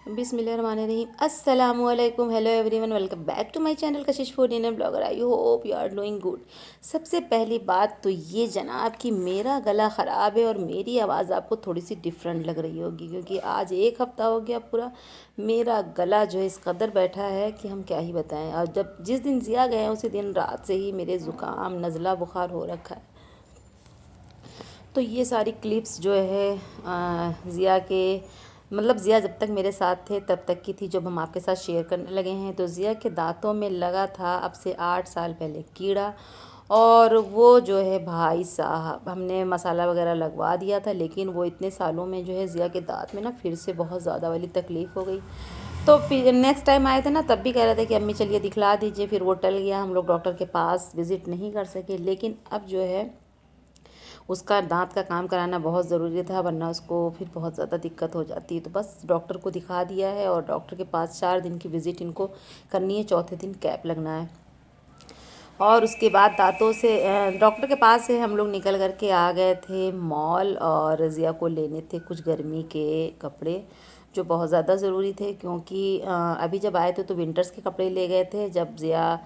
बिस्मिल्लाहिर्रहमानिर्रहीम अस्सलामुअलैकुम। Hello everyone, welcome back to my channel Kashish food Indian blogger. I hope you are doing good. सबसे पहली बात तो ये जनाब कि मेरा गला ख़राब है और मेरी आवाज़ आपको थोड़ी सी डिफरेंट लग रही होगी, क्योंकि आज एक हफ़्ता हो गया पूरा मेरा गला जो है इस कदर बैठा है कि हम क्या ही बताएं। और जब जिस दिन ज़िया गए हैं उसी दिन रात से ही मेरे ज़ुकाम नज़ला बुखार हो रखा है। तो ये सारी क्लिप्स जो है ज़िया के मतलब ज़िया जब तक मेरे साथ थे तब तक की थी, जब हम आपके साथ शेयर करने लगे हैं। तो ज़िया के दांतों में लगा था अब से 8 साल पहले कीड़ा, और वो जो है भाई साहब हमने मसाला वगैरह लगवा दिया था, लेकिन वो इतने सालों में जो है ज़िया के दांत में ना फिर से बहुत ज़्यादा वाली तकलीफ़ हो गई। तो फिर नेक्स्ट टाइम आए थे ना, तब भी कह रहे थे कि अम्मी चलिए दिखला दीजिए, फिर वो टल गया, हम लोग डॉक्टर के पास विज़िट नहीं कर सके। लेकिन अब जो है उसका दांत का काम कराना बहुत ज़रूरी था, वरना उसको फिर बहुत ज़्यादा दिक्कत हो जाती है। तो बस डॉक्टर को दिखा दिया है और डॉक्टर के पास 4 दिन की विज़िट इनको करनी है, चौथे दिन कैप लगना है। और उसके बाद दांतों से डॉक्टर के पास से हम लोग निकल कर के आ गए थे मॉल, और ज़िया को लेने थे कुछ गर्मी के कपड़े जो बहुत ज़्यादा ज़रूरी थे, क्योंकि अभी जब आए थे तो विंटर्स के कपड़े ले गए थे जब ज़िया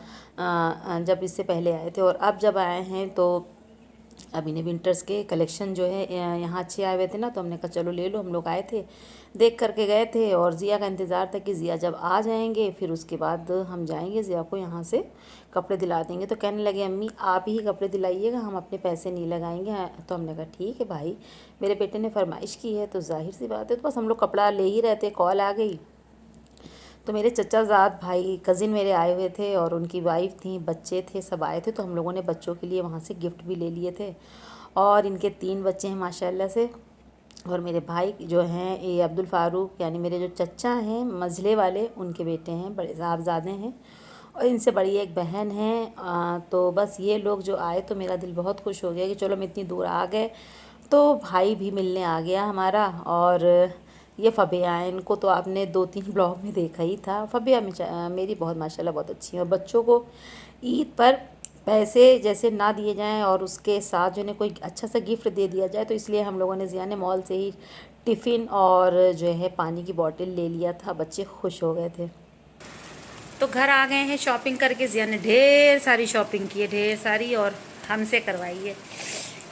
जब इससे पहले आए थे, और अब जब आए हैं तो अभी ने विंटर्स के कलेक्शन जो है यहाँ अच्छे आए हुए थे ना, तो हमने कहा चलो ले लो। हम लोग आए थे, देख करके गए थे, और ज़िया का इंतज़ार था कि ज़िया जब आ जाएंगे फिर उसके बाद हम जाएंगे ज़िया को यहाँ से कपड़े दिला देंगे। तो कहने लगे अम्मी आप ही कपड़े दिलाइएगा, हम अपने पैसे नहीं लगाएंगे। तो हमने कहा ठीक है भाई, मेरे बेटे ने फरमाइश की है तो जाहिर सी बात है। तो बस हम लोग कपड़ा ले ही रहे थे, कॉल आ गई। तो मेरे चचाज़ाद भाई कज़िन मेरे आए हुए थे और उनकी वाइफ थी, बच्चे थे, सब आए थे। तो हम लोगों ने बच्चों के लिए वहाँ से गिफ्ट भी ले लिए थे, और इनके 3 बच्चे हैं माशाल्लाह से। और मेरे भाई जो हैं ये अब्दुल फ़ारूक, यानी मेरे जो चचा हैं मझले वाले, उनके बेटे हैं, बड़े साहबज़ादे हैं, और इनसे बड़ी एक बहन है। तो बस ये लोग जो आए तो मेरा दिल बहुत खुश हो गया कि चलो हम इतनी दूर आ गए। तो भाई भी मिलने आ गया हमारा। और ये फ़बिया हैं, इनको तो आपने 2-3 ब्लॉग में देखा ही था। फ़बिया मेरी बहुत माशाल्लाह बहुत अच्छी है। और बच्चों को ईद पर पैसे जैसे ना दिए जाएं और उसके साथ जो है कोई अच्छा सा गिफ्ट दे दिया जाए, तो इसलिए हम लोगों ने ज़िया ने मॉल से ही टिफ़िन और जो है पानी की बोतल ले लिया था। बच्चे खुश हो गए थे। तो घर आ गए हैं शॉपिंग करके। ज़िया ने ढेर सारी शॉपिंग की है, ढेर सारी, और हमसे करवाई है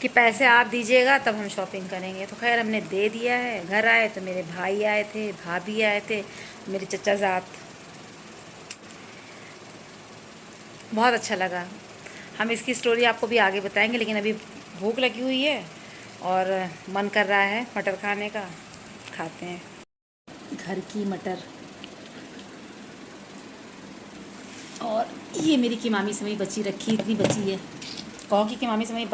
कि पैसे आप दीजिएगा तब हम शॉपिंग करेंगे। तो खैर हमने दे दिया है। घर आए तो मेरे भाई आए थे, भाभी आए थे, मेरे चचाज़ाद। बहुत अच्छा लगा। हम इसकी स्टोरी आपको भी आगे बताएंगे, लेकिन अभी भूख लगी हुई है और मन कर रहा है मटर खाने का। खाते हैं घर की मटर। और ये मेरी किमामी से वही बची रखी, इतनी बची है, कहो कि किमामी से वही।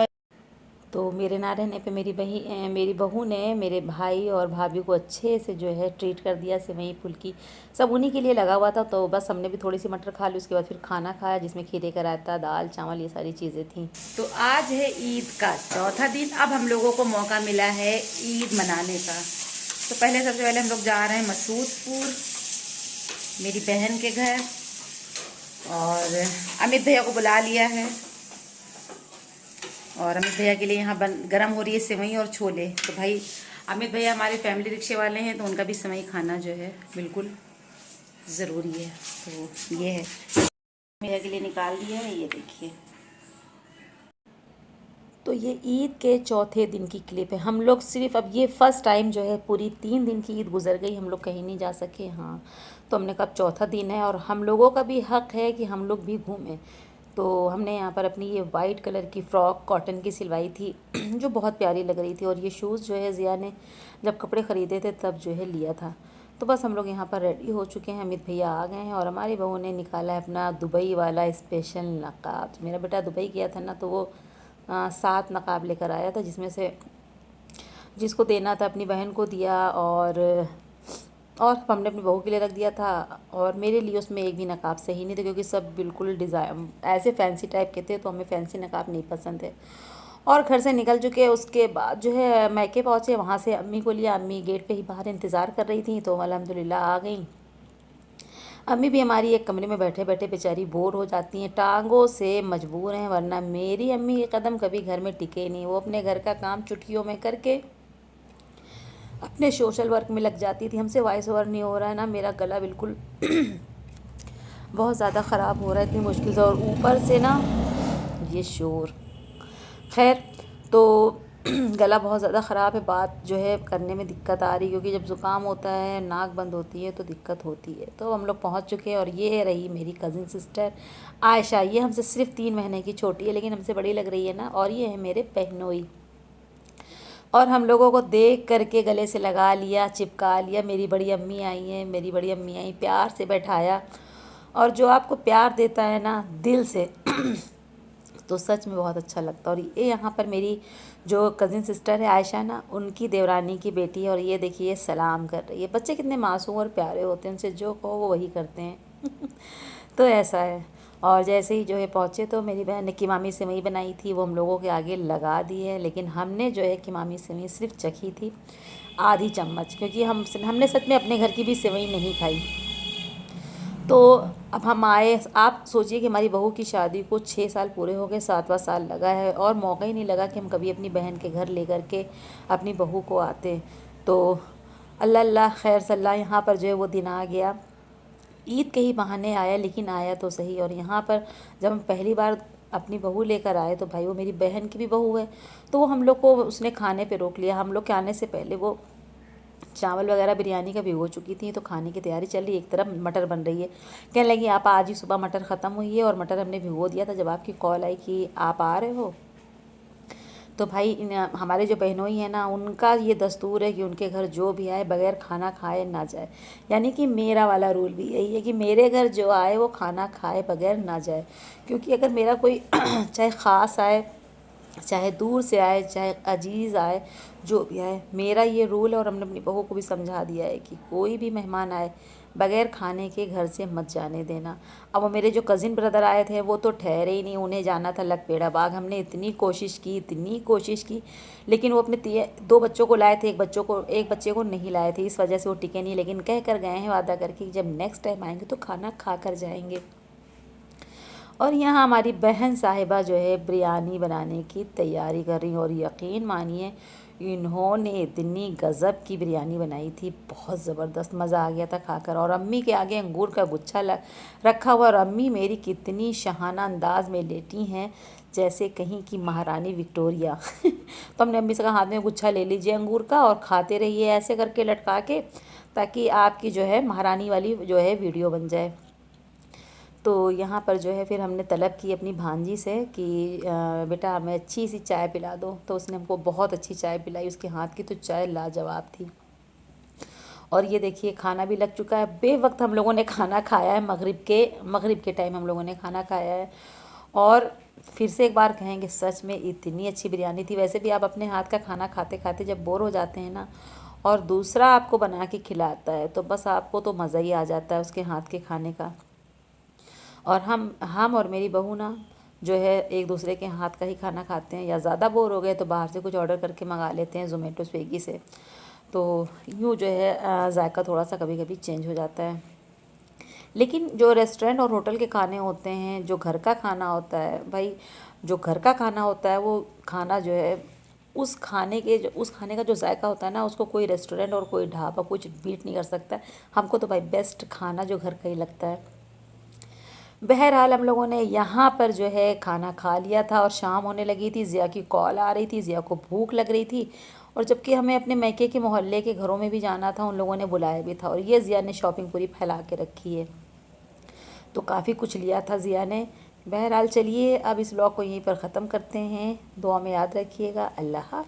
तो मेरे ना रहने पे मेरी बहू ने मेरे भाई और भाभी को अच्छे से जो है ट्रीट कर दिया। सेवई फुल्की सब उन्हीं के लिए लगा हुआ था। तो बस हमने भी थोड़ी सी मटर खा ली, उसके बाद फिर खाना खाया जिसमें खीरे का रायता, दाल चावल, ये सारी चीज़ें थी। तो आज है ईद का चौथा दिन। अब हम लोगों को मौका मिला है ईद मनाने का। तो सबसे पहले हम लोग जा रहे हैं मसूदपुर, मेरी बहन के घर, और अमित भैया को बुला लिया है। और अमित भैया के लिए यहाँ गरम हो रही है सेवई और छोले। तो भाई अमित भैया हमारे फैमिली रिक्शे वाले हैं, तो उनका भी सेवई खाना जो है बिल्कुल ज़रूरी है। तो ये है भैया के लिए निकाल दिया है, ये देखिए। तो ये ईद के चौथे दिन की क्लिप है। हम लोग सिर्फ अब ये फ़र्स्ट टाइम जो है पूरी 3 दिन की ईद गुजर गई, हम लोग कहीं नहीं जा सके। हाँ, तो हमने कहा अब चौथा दिन है और हम लोगों का भी हक़ है कि हम लोग भी घूमें। तो हमने यहाँ पर अपनी ये वाइट कलर की फ़्रॉक कॉटन की सिलवाई थी जो बहुत प्यारी लग रही थी। और ये शूज़ जो है ज़िया ने जब कपड़े ख़रीदे थे तब जो है लिया था। तो बस हम लोग यहाँ पर रेडी हो चुके हैं, अमित भैया आ गए हैं, और हमारी बहू ने निकाला है अपना दुबई वाला स्पेशल नक़ाब। मेरा बेटा दुबई गया था ना, तो वो 7 नक़ाब लेकर आया था, जिसमें से जिसको देना था अपनी बहन को दिया, और हमने अपनी बहू के लिए रख दिया था। और मेरे लिए उसमें एक भी नकाब सही नहीं था, क्योंकि सब बिल्कुल डिज़ाइन ऐसे फैंसी टाइप के थे, तो हमें फैंसी नकाब नहीं पसंद है। और घर से निकल चुके, उसके बाद जो है मैके पहुँचे, वहाँ से अम्मी को लिया। अम्मी गेट पे ही बाहर इंतज़ार कर रही थी, तो अल्हम्दुलिल्लाह आ गई। अम्मी भी हमारी एक कमरे में बैठे बैठे बेचारी बोर हो जाती हैं, टांगों से मजबूर हैं, वरना मेरी अम्मी के कदम कभी घर में टिके नहीं। वो अपने घर का काम चुटकियों में करके अपने सोशल वर्क में लग जाती थी। हमसे वॉइस ओवर नहीं हो रहा है ना, मेरा गला बिल्कुल बहुत ज़्यादा ख़राब हो रहा है इतनी मुश्किल से, और ऊपर से ना ये शोर। खैर, तो गला बहुत ज़्यादा ख़राब है, बात जो है करने में दिक्कत आ रही, क्योंकि जब ज़ुकाम होता है, नाक बंद होती है तो दिक्कत होती है। तो हम लोग पहुंच चुके हैं, और ये रही मेरी कज़िन सिस्टर आयशा। ये हमसे सिर्फ 3 महीने की छोटी है, लेकिन हमसे बड़ी लग रही है ना। और ये है मेरे बहनोई। और हम लोगों को देख करके गले से लगा लिया, चिपका लिया। मेरी बड़ी अम्मी आई हैं, मेरी बड़ी अम्मी आई, प्यार से बैठाया। और जो आपको प्यार देता है ना दिल से तो सच में बहुत अच्छा लगता है। और ये यहाँ पर मेरी जो कज़िन सिस्टर है आयशा ना, उनकी देवरानी की बेटी है, और ये देखिए सलाम कर रही है। बच्चे कितने मासूम और प्यारे होते हैं, उनसे जो कहो वो वही करते हैं तो ऐसा है। और जैसे ही जो है पहुँचे, तो मेरी बहन ने कीमामी सेवई बनाई थी, वो हम लोगों के आगे लगा दी है। लेकिन हमने जो है कीमामी सेवई सिर्फ चखी थी आधी चम्मच, क्योंकि हमने सच में अपने घर की भी सेवई नहीं खाई। तो अब हम आए, आप सोचिए कि हमारी बहू की शादी को 6 साल पूरे हो गए, 7वां साल लगा है, और मौका ही नहीं लगा कि हम कभी अपनी बहन के घर लेकर के अपनी बहू को आते। तो अल्लाह अल्लाह खैर सल्ला, यहाँ पर जो है वो दिन आ गया। ईद के ही बहाने आया, लेकिन आया तो सही। और यहाँ पर जब हम पहली बार अपनी बहू लेकर आए, तो भाई वो मेरी बहन की भी बहू है, तो वो हम लोग को उसने खाने पे रोक लिया। हम लोग के आने से पहले वो चावल वगैरह बिरयानी का भिगो चुकी थी, तो खाने की तैयारी चल रही है। एक तरफ मटर बन रही है, कहने लगी आप आज ही सुबह मटर ख़त्म हुई है, और मटर हमने भिगो दिया था। जब आपकी कॉल आई कि आप आ रहे हो, तो भाई हमारे जो बहनोई हैं ना, उनका ये दस्तूर है कि उनके घर जो भी आए बग़ैर खाना खाए ना जाए। यानी कि मेरा वाला रूल भी यही है कि मेरे घर जो आए वो खाना खाए बग़ैर ना जाए। क्योंकि अगर मेरा कोई चाहे ख़ास आए, चाहे दूर से आए, चाहे अजीज़ आए, जो भी आए, मेरा ये रूल है। और हमने अपनी बहू को भी समझा दिया है कि कोई भी मेहमान आए बग़ैर खाने के घर से मत जाने देना। अब वो मेरे जो कज़िन ब्रदर आए थे, वो तो ठहरे ही नहीं, उन्हें जाना था लकपेड़ा बाग। हमने इतनी कोशिश की, इतनी कोशिश की, लेकिन वो अपने 2 बच्चों को लाए थे, एक बच्चे को नहीं लाए थे, इस वजह से वो टिके नहीं। लेकिन कह कर गए हैं वादा करके कि जब नेक्स्ट टाइम आएंगे तो खाना खा कर जाएंगे। और यहाँ हमारी बहन साहिबा जो है बिरयानी बनाने की तैयारी कर रही, और यकीन मानिए इन्होंने इतनी गज़ब की बिरयानी बनाई थी, बहुत ज़बरदस्त, मज़ा आ गया था खाकर। और अम्मी के आगे अंगूर का गुच्छा रखा हुआ, और अम्मी मेरी कितनी शहाना अंदाज में लेटी हैं, जैसे कहीं की महारानी विक्टोरिया तो हमने अम्मी से कहा हाथ में गुच्छा ले लीजिए अंगूर का, और खाते रहिए ऐसे करके लटका के, ताकि आपकी जो है महारानी वाली जो है वीडियो बन जाए। तो यहाँ पर जो है फिर हमने तलब की अपनी भांजी से कि बेटा हमें अच्छी सी चाय पिला दो। तो उसने हमको बहुत अच्छी चाय पिलाई, उसके हाथ की तो चाय लाजवाब थी। और ये देखिए खाना भी लग चुका है, बेवक्त हम लोगों ने खाना खाया है, मगरिब के टाइम हम लोगों ने खाना खाया है। और फिर से एक बार कहेंगे, सच में इतनी अच्छी बिरयानी थी। वैसे भी आप अपने हाथ का खाना खाते खाते जब बोर हो जाते हैं ना, और दूसरा आपको बना के खिलाता है, तो बस आपको तो मज़ा ही आ जाता है उसके हाथ के खाने का। और हम और मेरी बहू ना जो है एक दूसरे के हाथ का ही खाना खाते हैं, या ज़्यादा बोर हो गए तो बाहर से कुछ ऑर्डर करके मंगा लेते हैं ज़ोमेटो स्विगी से। तो यूँ जो है जायका थोड़ा सा कभी कभी चेंज हो जाता है। लेकिन जो रेस्टोरेंट और होटल के खाने होते हैं, जो घर का खाना होता है भाई, जो घर का खाना होता है वो खाना जो है उस खाने का जो जायका होता है ना, उसको कोई रेस्टोरेंट और कोई ढाबा कुछ बीट नहीं कर सकता। हमको तो भाई बेस्ट खाना जो घर का ही लगता है। बहरहाल हम लोगों ने यहाँ पर जो है खाना खा लिया था, और शाम होने लगी थी, ज़िया की कॉल आ रही थी, ज़िया को भूख लग रही थी। और जबकि हमें अपने मैके के मोहल्ले के घरों में भी जाना था, उन लोगों ने बुलाया भी था। और ये ज़िया ने शॉपिंग पूरी फैला के रखी है, तो काफ़ी कुछ लिया था ज़िया ने। बहरहाल चलिए अब इस व्लॉग को यहीं पर ख़त्म करते हैं। दुआ में याद रखिएगा। अल्लाह हाफ़िज़।